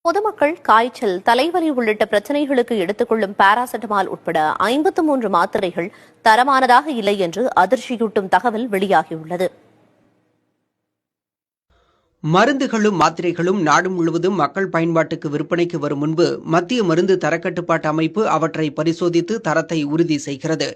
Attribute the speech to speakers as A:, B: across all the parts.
A: பொதுமக்கள் காய்ச்சல், தலைவலி உள்ளிட்ட பிரச்சனைகளுக்கு எடுத்துக்கொள்ளும் பாராசெட்டமால் உட்பட 53 மாத்திரைகள் தரமானதாக இல்லை என்று அதிர்ச்சியூட்டும் தகவல் வெளியாகியுள்ளது.
B: மருந்துகளும் மாத்திரைகளும் நாடு முழுவதும் மக்கள் பயன்பாட்டுக்கு விற்பனைக்கு வரும் முன்பு மத்திய மருந்து தரக்கட்டுப்பாட்டு அமைப்பு அவற்றை பரிசோதித்து தரத்தை உறுதி செய்கிறது.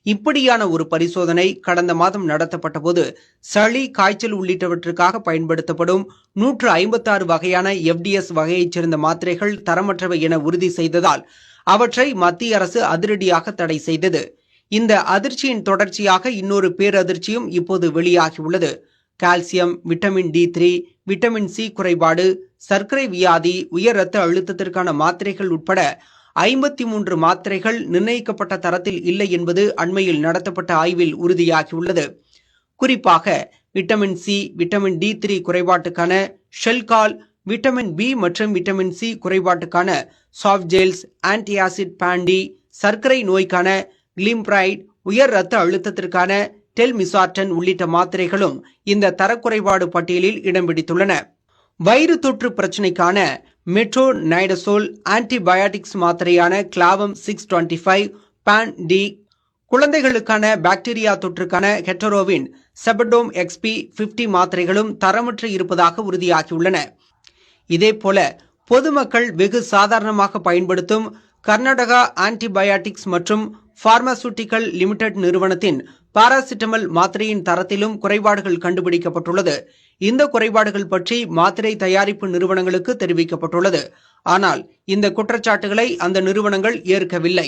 B: இப்படியான ஒரு பரிசோதனை கடந்த மாதம் நடத்தப்பட்டபோது சளி, காய்ச்சல் உள்ளிட்டவற்றுக்காக பயன்படுத்தப்படும் 156 வகையான FDS வகையைச் சேர்ந்த மாத்திரைகள் தரமற்றவை என உறுதி செய்ததால் அவற்றை மத்திய அரசு அதிரடியாக தடை செய்தது. இந்த அதிர்ச்சியின் தொடர்ச்சியாக இன்னொரு பேரதிர்ச்சியும் இப்போது வெளியாகியுள்ளது. Calcium, vitamin D3, vitamin C குறைபாடு, சர்க்கரை வியாதி, உயர் இரத்த அழுத்தத்திற்கான மாத்திரைகள் உட்பட 53 மாத்திரைகள் நிர்ணயிக்கப்பட்ட தரத்தில் இல்லை என்பது அண்மையில் நடத்தப்பட்ட ஆய்வில் உறுதியாகியுள்ளது. குறிப்பாக விட்டமின் C, விட்டமின் D3 குறைபாட்டுக்கான ஷெல்கால், விட்டமின் B மற்றும் விட்டமின் C குறைபாட்டுக்கான சாஃப்ஜெல்ஸ், ஆன்டிஆசிட் பாண்டி, சர்க்கரை நோய்க்கான கிளிம்ப்ரைட், உயர் இரத்த அழுத்தத்திற்கான டெல்மிசார்டன் உள்ளிட்ட மாத்திரைகளும் இந்த தரக்குறைபாடு பட்டியலில் இடம் பிடித்துள்ளன. வயிறு தொற்று பிரச்சினைக்கான மெட்ரோனைடசோல், ஆன்டிபயாட்டிக்ஸ் மாத்திரையான கிளாவம் 625, பான் டி, குழந்தைகளுக்கான பாக்டீரியா தொற்றுக்கான ஹெட்டரோவின் செபடோம் XP 50 மாத்திரைகளும் தரமற்று இருப்பதாக உறுதியாகியுள்ளன. இதேபோல பொதுமக்கள் வெகு சாதாரணமாக பயன்படுத்தும் கர்நாடகா ஆன்டிபயாட்டிக்ஸ் மற்றும் பார்மாசூட்டிக்கல் லிமிடெட் நிறுவனத்தின் பாராசிட்டமல் மாத்திரையின் தரத்திலும் குறைபாடுகள் கண்டுபிடிக்கப்பட்டுள்ளது. இந்த குறைபாடுகள் பற்றி மாத்திரை தயாரிப்பு நிறுவனங்களுக்கு தெரிவிக்கப்பட்டுள்ளது. ஆனால் இந்த குற்றச்சாட்டுகளை அந்த நிறுவனங்கள் ஏற்கவில்லை.